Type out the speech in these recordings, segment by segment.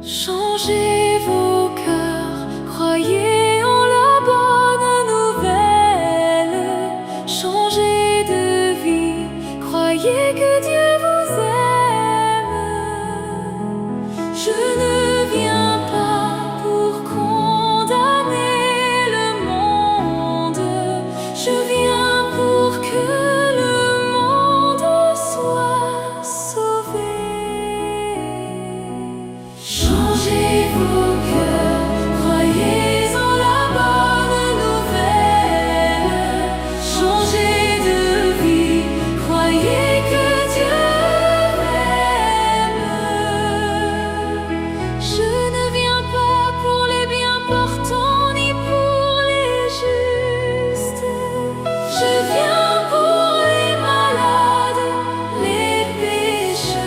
Changez vos cœurs, croyez en la bonne nouvelle. Changez de vie, croyez que Dieu vous aime. Je ne viens pas pour condamner le monde, je viens pour que le monde soit sauvé. Changez vos cœurs, croyez en la bonne nouvelle. Changez de vie, croyez que Dieu m'aime. Je ne viens pas pour les bien portants ni pour les justes. Je viens pour les malades, les pécheurs.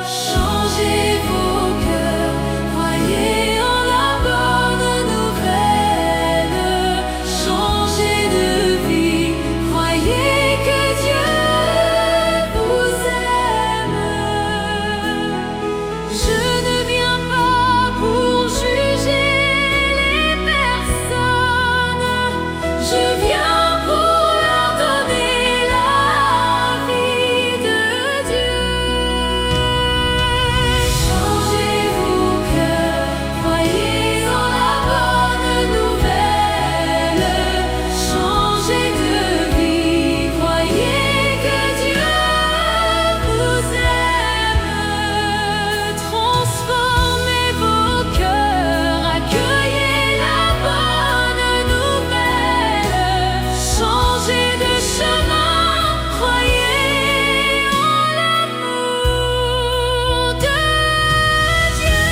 Changez vos cœurs, croyez en la bonne nouvelle. Changez de vie, croyez que Dieu vous aime. Je ne viens pas pour juger les personnes, je viens pour leur donner la vie de Dieu. Changez vos cœurs, croyez en la bonne nouvelle. Changez de vie, croyez que Dieu vous aime. Transformez vos cœurs, accueillez la bonne nouvelle. Changez de chemin, croyez en l'amour de Dieu.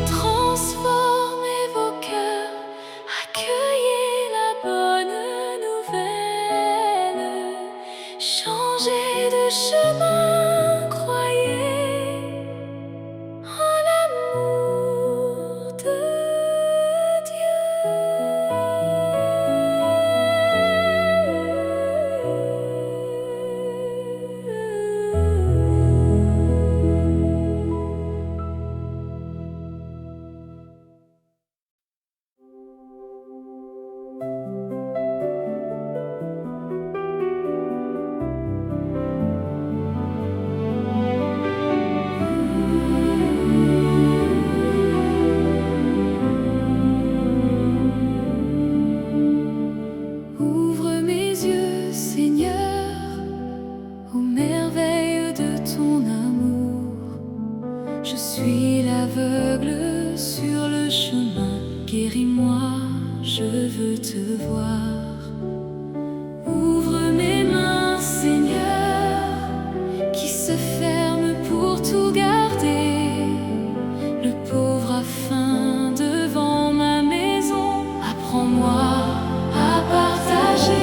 Transformez vos cœurs, accueillez la bonne nouvelle. Changez de chemin, croyez en l'amour de Ouvre mes yeux, Seigneur, aux merveilles de ton amour. Je suis l'aveugle sur le chemin, guéris-moi, je veux te voir. Ouvre mes mains, Seigneur, qui se ferment pour tout garder. Le pauvre a faim devant ma maison, apprends-moi à partager.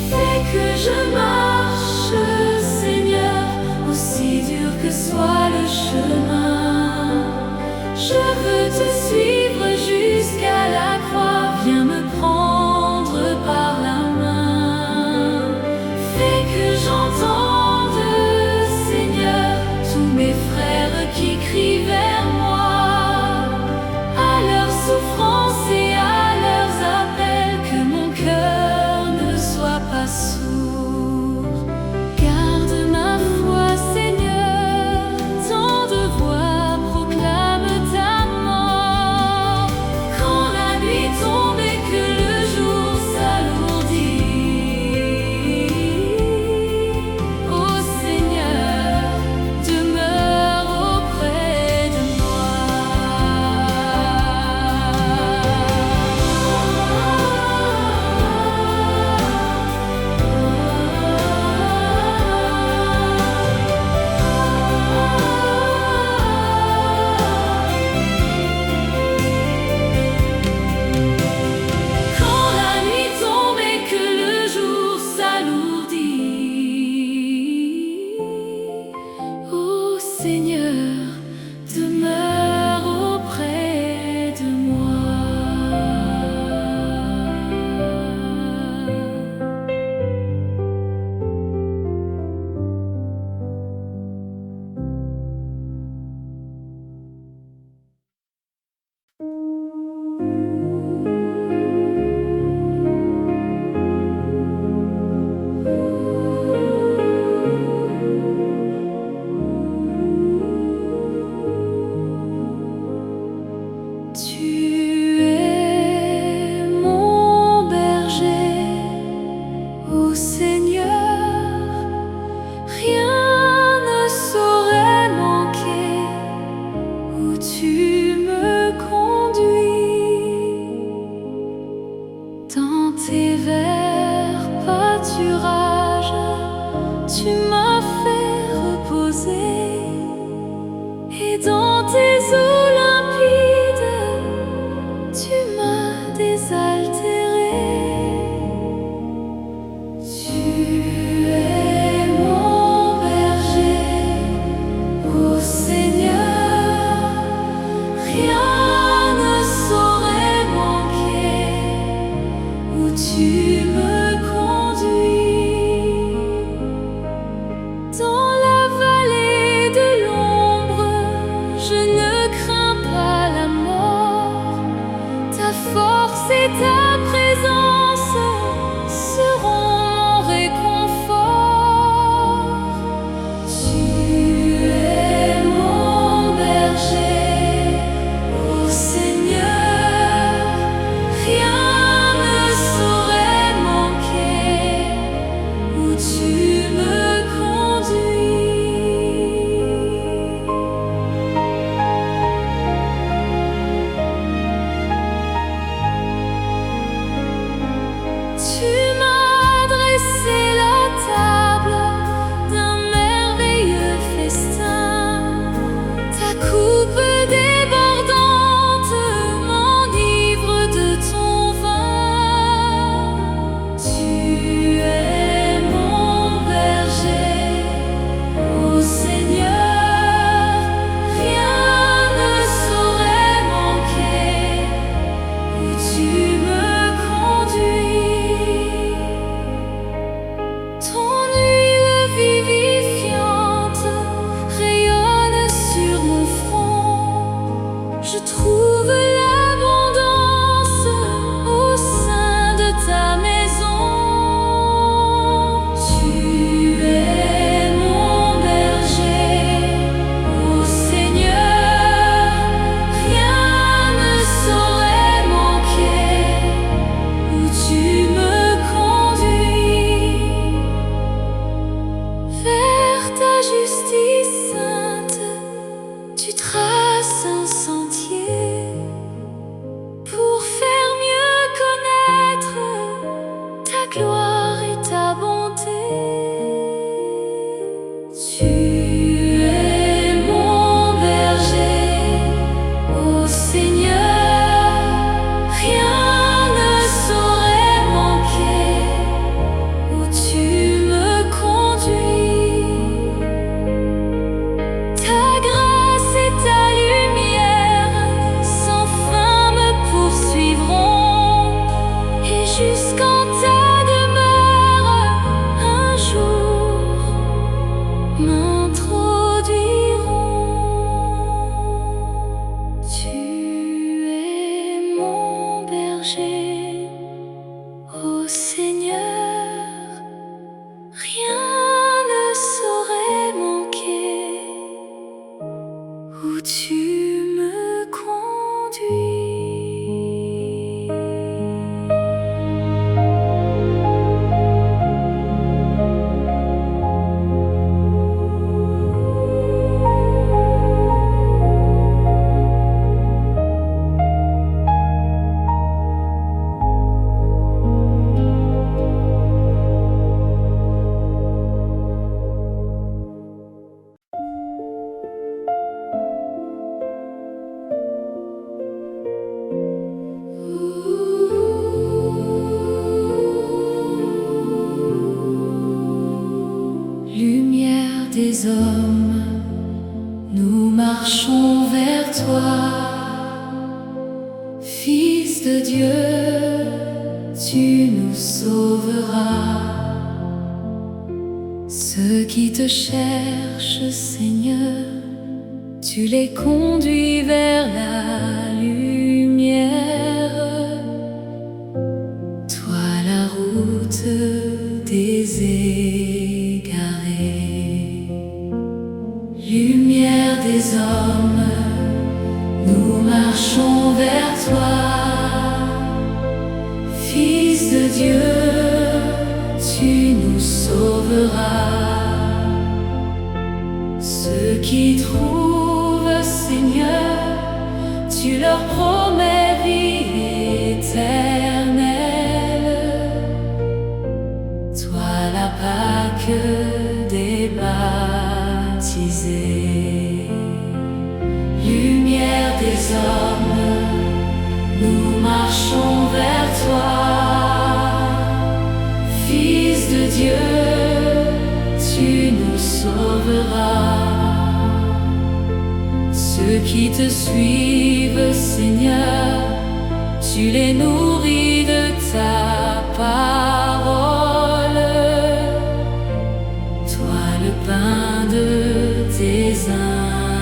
Fais que je marche, Seigneur, aussi dur que soit le chemin. Je veux te suivre jusqu'à la croix, viens me prendre par la main. Fais que j'entende, Seigneur, tous mes frères qui crient vers moi, à leur souffrance et à leurs appels, que mon cœur ne soit pas sourd. Garde ma foi, Seigneur, tant de voix proclament ta mort. Quand la nuit tombe et que le jour s'alourdit, ô Seigneur, demeure auprès de moi. Quand la nuit tombe et que le jour s'alourdit, ô Seigneur, tu me conduis. Lumière des hommes, nous marchons vers toi. Fils de Dieu, tu nous sauveras. Ceux qui te cherchent, Seigneur, tu les conduis vers la lumière. Toi la route des égarés. Lumière des hommes, nous marchons vers toi. Fils de Dieu, tu nous sauveras. Ceux qui trouvent, Seigneur, tu leur promets vie éternelle. Toi la Pâque des baptisés. Lumière des hommes, nous marchons vers toi. Fils de Dieu, tu nous sauveras. Ceux qui te suivent, Seigneur, tu les nourris de ta parole. Toi le pain de tes invités.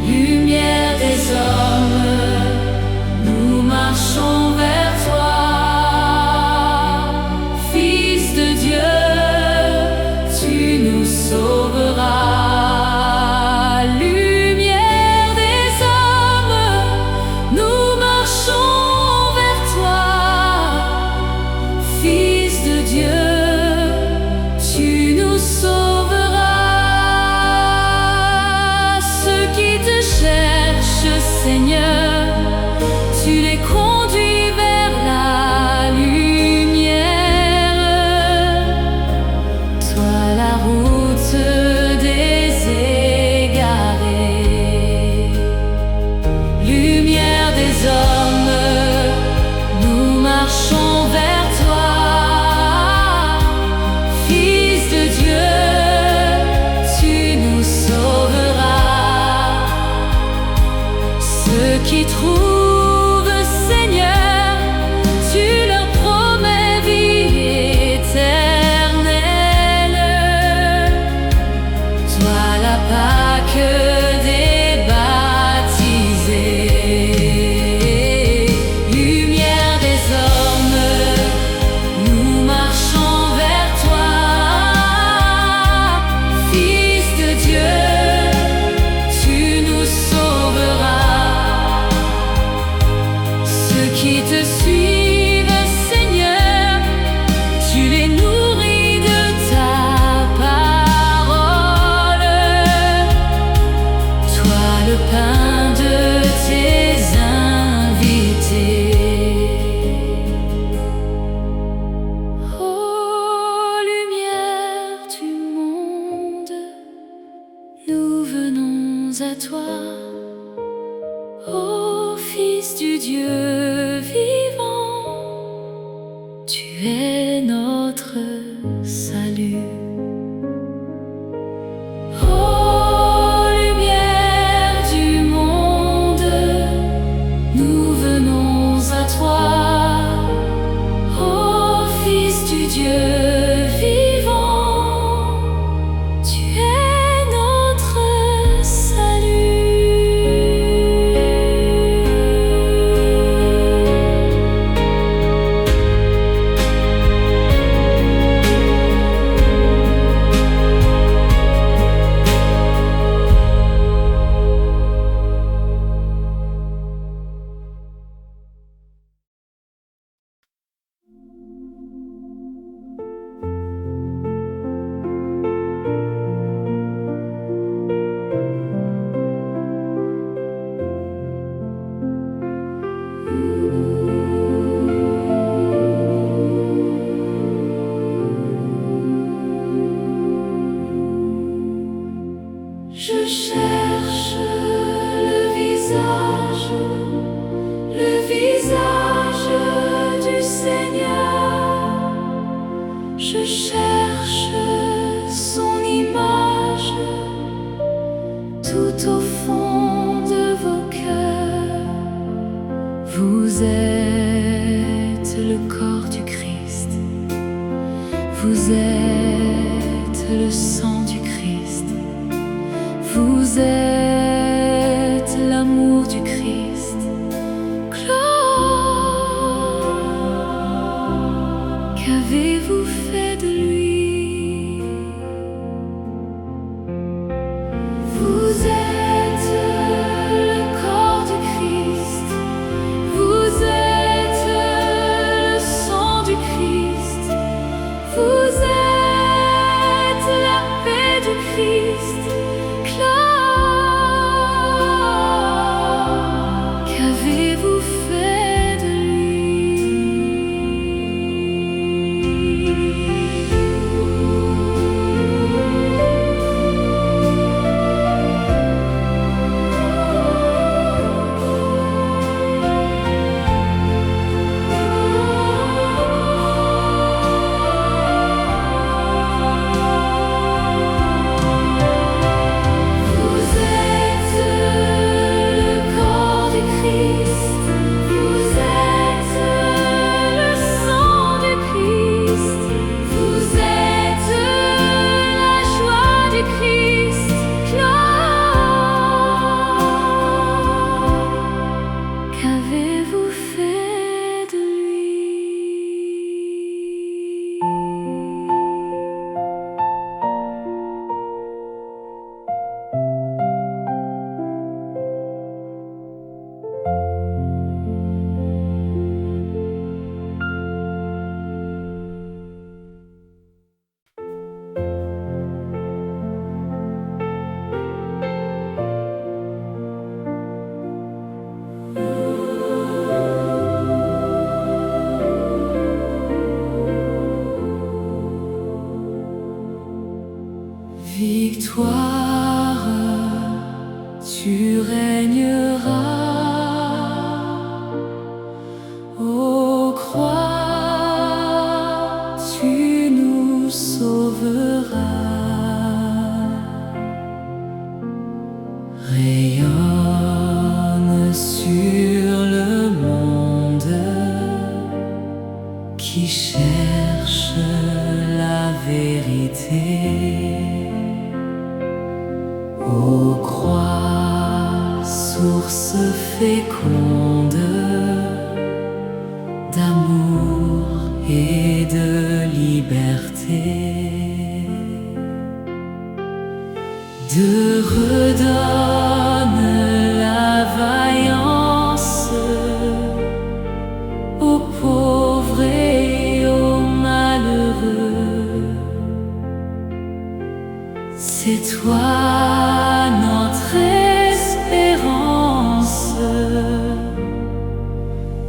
Lumière des hommes, nous marchons vers toi. Fils de Dieu, tu nous sauveras. Lumière des hommes, nous marchons vers toi. Fils de Dieu, tu nous sauveras. Ceux qui te cherchent, Seigneur, tu les conduis vers la lumière. Toi la route des égarés. Lumière des hommes, nous marchons vers toi. Fils de Dieu, tu nous sauveras. Ceux qui trouvent, Seigneur, tu leur promets vie éternelle. Toi la Pâque des baptisés. Lumière des hommes, nous marchons vers toi. Fils de Dieu, tu nous sauveras. Ceux qui te suivent, Seigneur, tu les nourris de ta parole. Toi le pain de tes invités. Oh lumière du monde, nous venons à toi. Ô Fils du Dieu vivant, tu es notre salut. Ô lumière du monde, nous venons à toi. Ô Fils du Dieu vivant, tu es notre salut. Je cherche le visage du Seigneur. Je cherche son image tout au fond de vos cœurs. Vous êtes le corps du Christ. Vous êtes le sang du Christ. Vous êtes l'amour du Christ. Claude, qu'avez-vous fait de lui? Vous êtes le corps du Christ. Vous êtes le sang du Christ. Vous êtes la paix du Christ. Qu'avez-vous fait de Qu'avez-vous fait de Victoire, tu régneras. Ô croix, tu nous sauveras. Rayonne sur le monde qui cherche la vérité. Ô croix, source féconde d'amour et de liberté, redonne la vaillance aux pauvres et aux malheureux. C'est toi notre espérance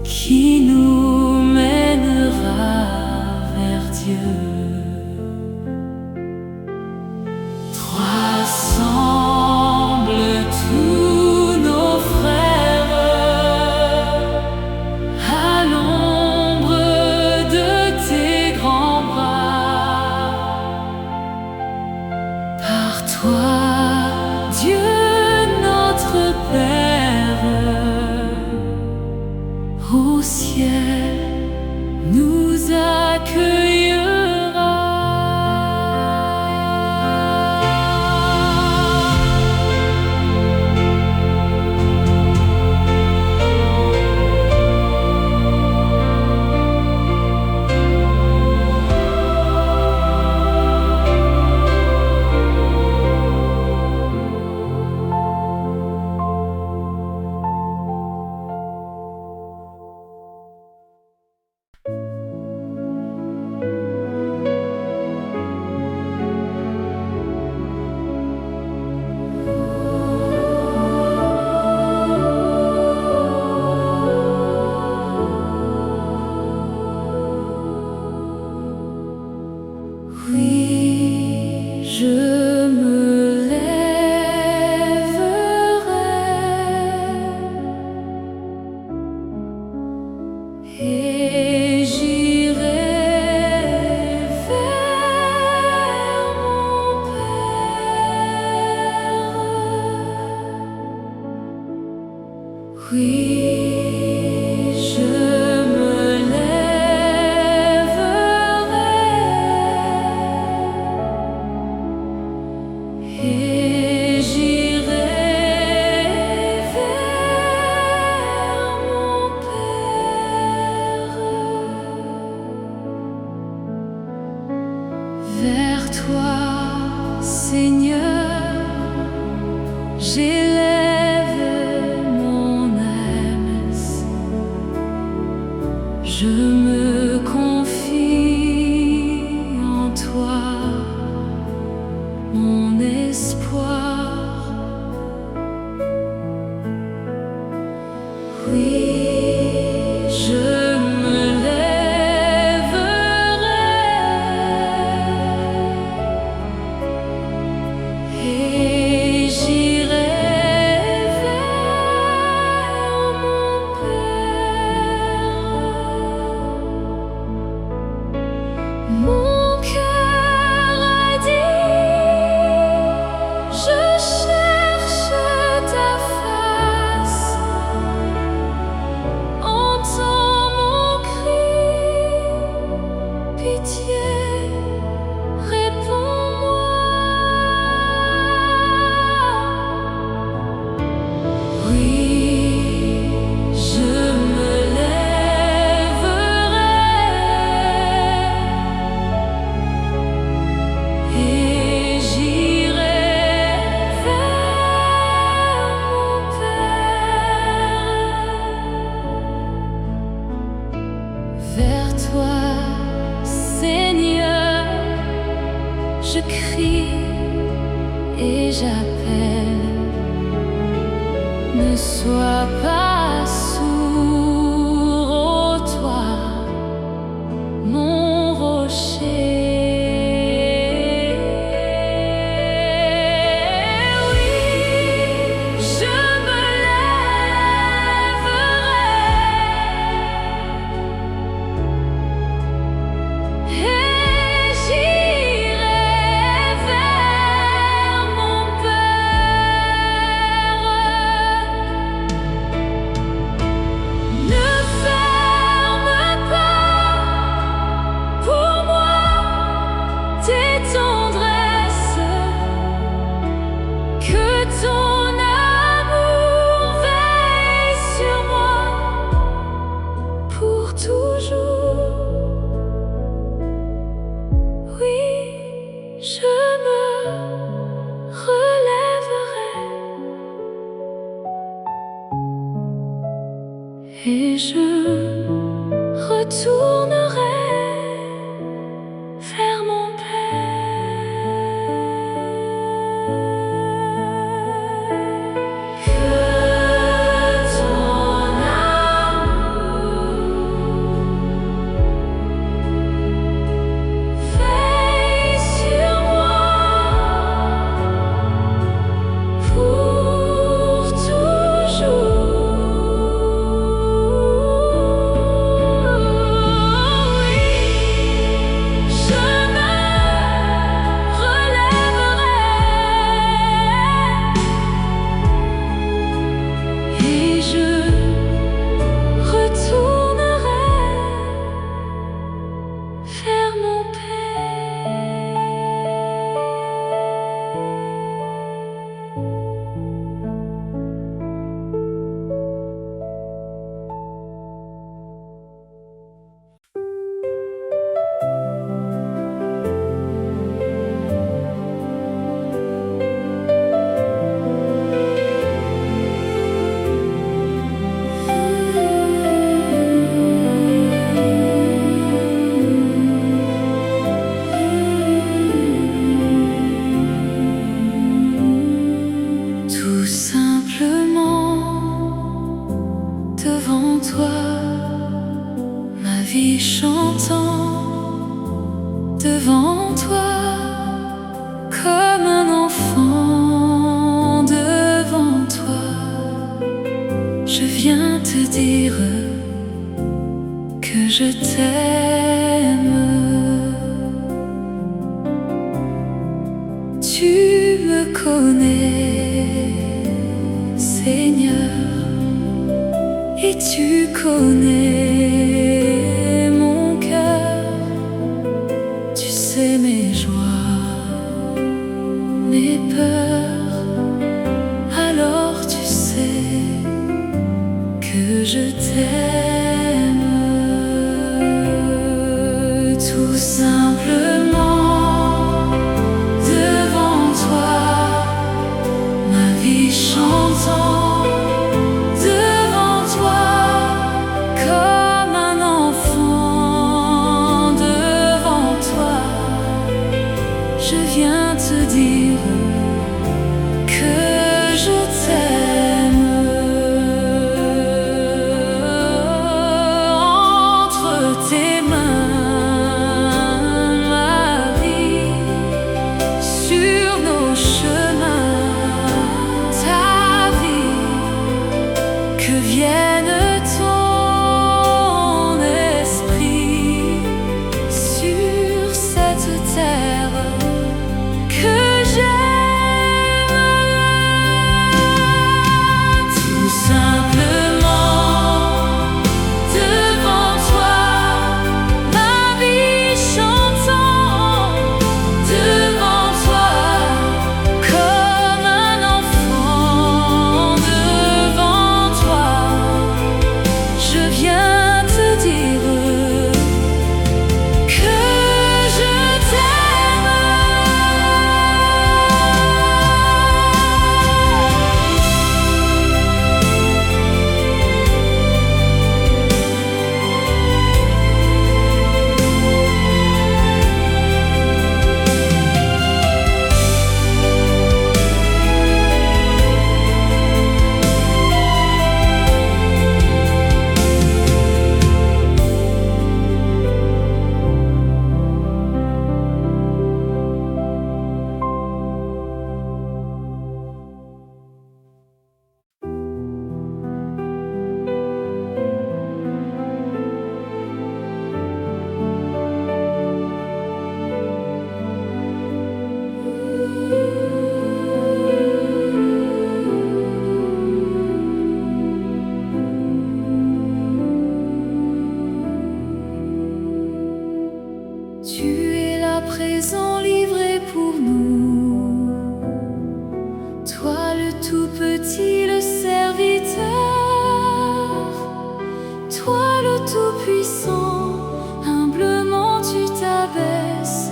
qui nous mènera vers Dieu. Rassemble tous nos frères à l'ombre de tes grands bras. Par toi, Dieu notre Père, au ciel nous accueillera. Oui, je me lèverai et j'irai vers mon Père, vers toi, Seigneur, j'élève mon âme. Je me confie en toi, mon espoir. Oui, je me lèverai et j'irai vers mon Père. Mon cœur a dit, je cherche ta face. Entends mon cri, pitié, réponds-moi. Oui, je me lèverai et j'irai vers mon Père. Vers toi, Seigneur, je crie et j'appelle. Ne sois pas sourd, ô toi, mon rocher. Oui, je me lèverai et j'irai vers mon Père. Ne ferme pas pour moi tes tendresses, que ton amour veille sur moi pour toujours. Oui, je me relèverai et je retournerai vers mon Père. Que ton amour veille sur moi pour toujours. Oui, je me relèverai et je retournerai vers mon Tout simplement devant toi, ma vie chantant devant toi, comme un enfant devant toi. Je viens te dire que je t'aime. Tu me connais, Seigneur. Et tu connais mon cœur, tu sais mes joies, mes peurs. Alors tu sais que je t'aime. Tout simplement devant toi, ma vie chantant. Je viens te dire que je t'aime. Entre tes mains, ma vie, sur nos chemins, ta vie, que vienne ton esprit sur cette terre que j'aime. Tout simplement devant toi, ma vie chantant. Devant toi, comme un enfant. Devant toi, je viens te dire que je t'aime. Tu es là présent, livré pour nous. Toi le tout petit, le serviteur. Toi le tout puissant, humblement tu t'abaisses.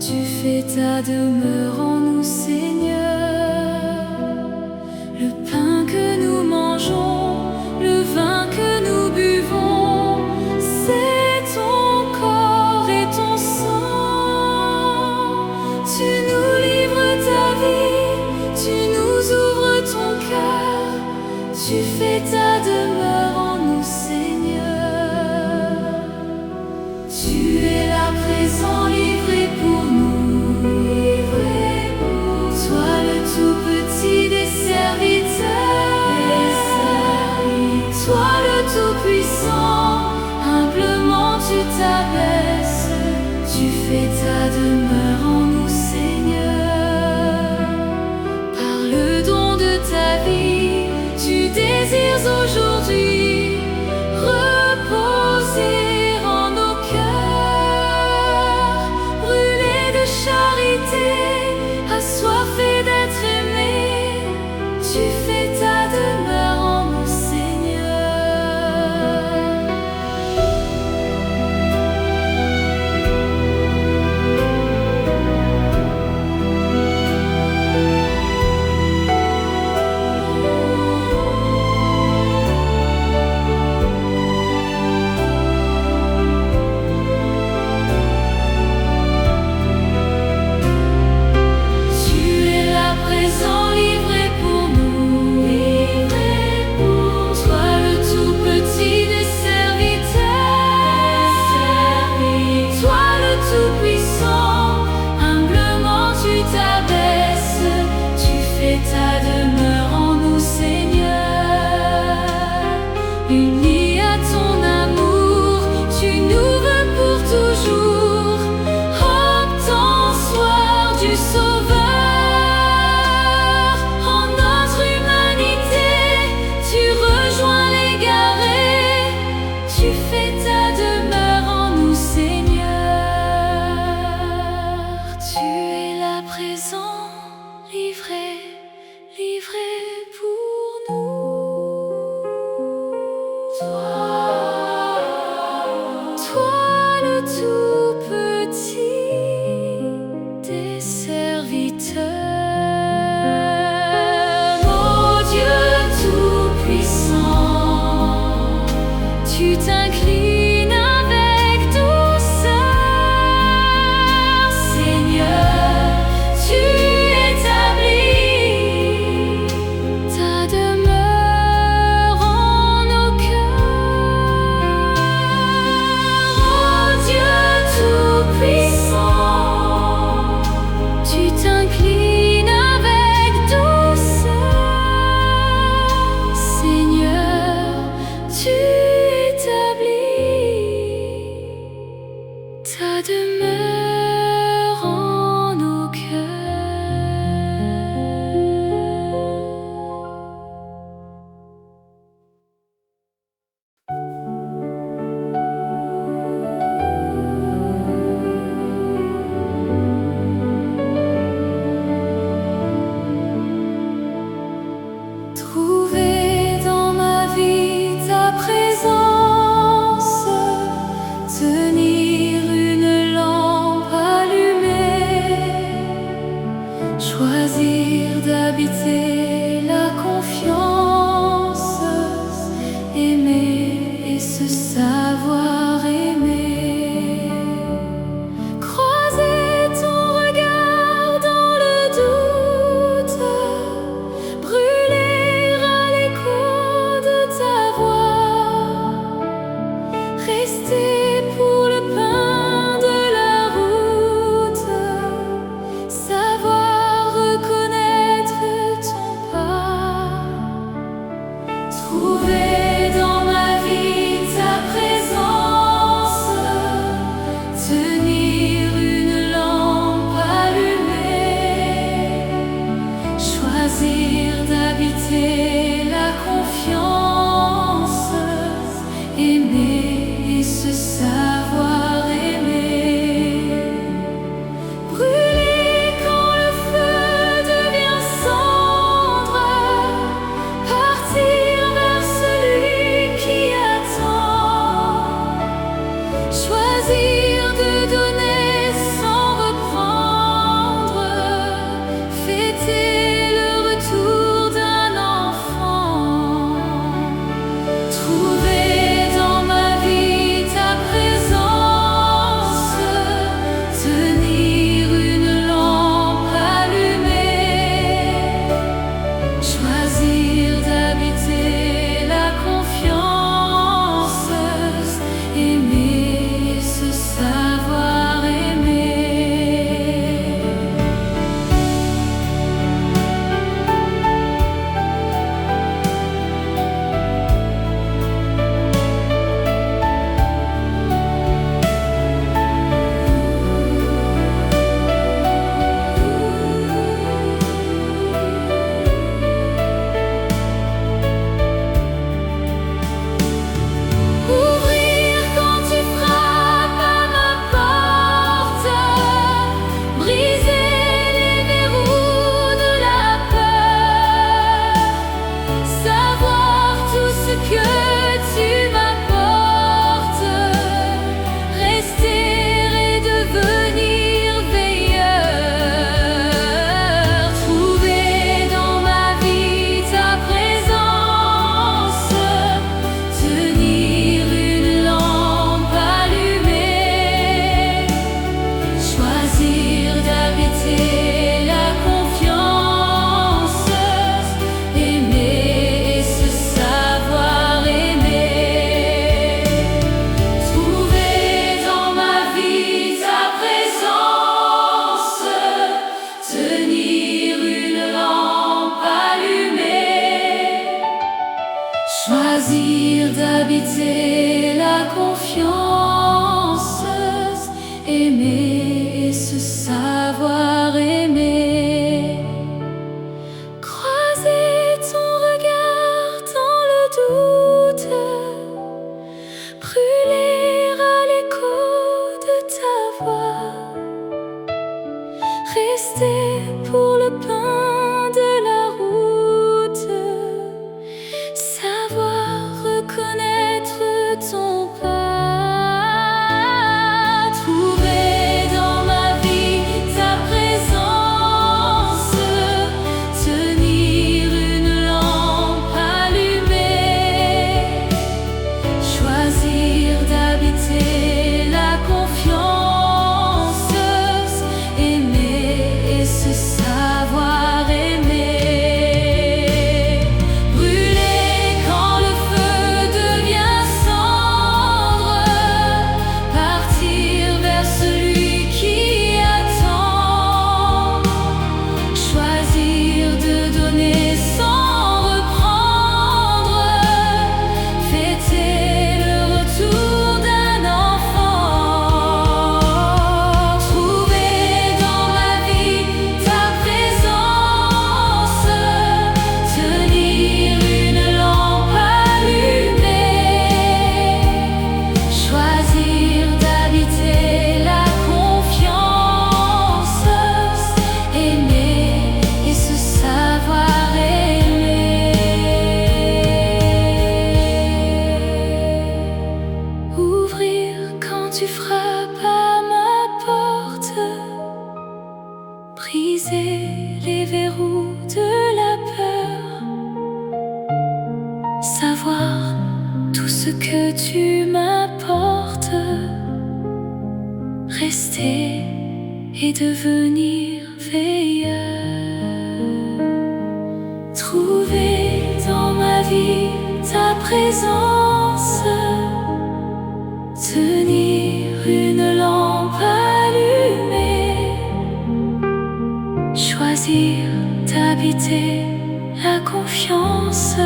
Tu fais ta demeure en nous, Seigneur. Le pain que nous mangeons, le vin que nous buvons, c'est ton corps et ton sang. Tu nous livres ta vie, tu nous ouvres ton cœur. Tu fais ta demeure en nous, Seigneur. Tu es là présent, livré pour nous. Toi le tout petit des serviteurs. Toi le tout puissant, humblement tu t'abaisses. Tu fais ta demeure en nous, Seigneur. Par le don de ta vie, tu désires aujourd'hui sang livré, livré pour nous. Toi le tout petit des serviteurs. Ô Dieu tout-puissant, tu t'inclines avec douceur. Seigneur, tu établis ta demeure en nos cœurs. Ô Dieu tout-puissant, tu t'inclines avec douceur. Seigneur, tu établis ta demeure en nos cœurs. Trouver dans ma vie ta présence, tenir une lampe allumée, choisir d'habiter la confiance, aimer et se savoir aimer. Croiser ton regard dans le doute, brûler à l'écho de ta voix, rester pour le pain de la route, savoir reconnaître ton pas. Trouver dans ma vie ta présence, tenir une lampe allumée, choisir d'habiter la confiance, aimer et se savoir aimer. Brûler quand le feu devient cendre, partir vers celui qui attend, choisir de donner sans reprendre, fêter le retour d'un enfant. Trouver dans ma vie ta présence, tenir une lampe allumée, choisir d'habiter la confiance, aimer et se savoir aimer. Ouvrir quand tu frappes à ma porte, briser les verrous de la peur, savoir tout ce que tu m'apportes, rester et devenir veilleur. Trouver dans ma vie ta présence, tenir une lampe allumée, choisir d'habiter la confiance, aimer et se savoir aimer. Trouver dans ma vie ta présence, tenir une lampe allumée, choisir d'habiter la confiance, aimer et se savoir aimer. Croiser ton regard dans le doute, brûler à l'écho de ta voix, rester pour devenir veilleur. Trouver dans ma vie ta présence, tenir une lampe allumée, choisir d'habiter la confiance,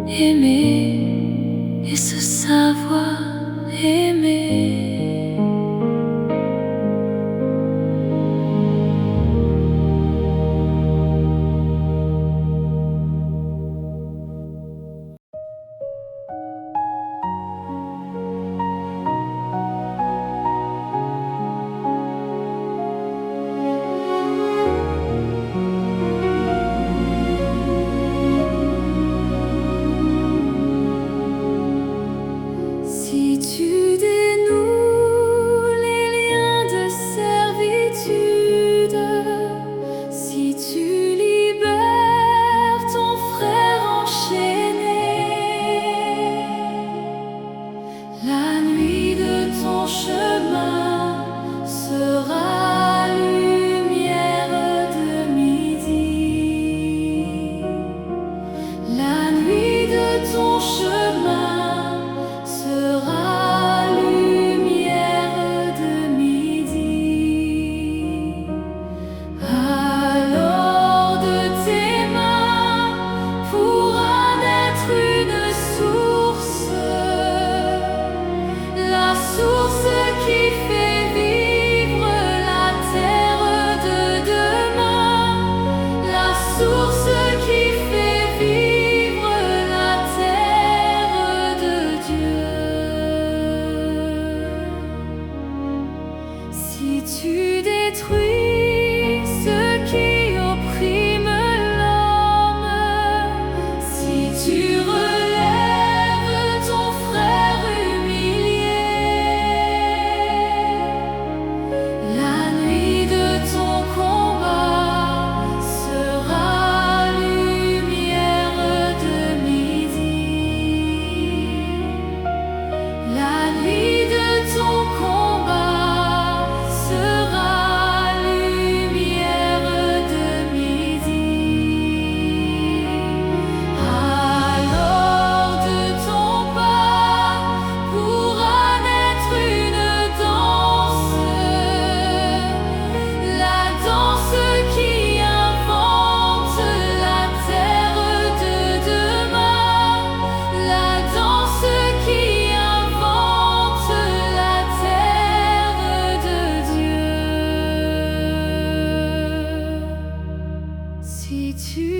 aimer et se savoir aimer. Si tu dénoues les liens de servitude, si tu libères ton frère enchaîné, la nuit de ton chemin sera lumière de midi. La nuit de ton chemin sera lumière de midi. Alors de tes mains pourra naître une source, la source qui fait vivre la terre de demain, la source qui fait vivre la terre de Dieu. Si tu détruis ce qui opprime l'homme, si tu relèves ton frère humilié, la nuit de ton combat sera lumière de midi. La nuit de ton combat sera lumière de midi. Alors de ton pas pourra naître une danse, la danse qui invente la terre de demain, la danse qui invente la terre de Dieu. Si tu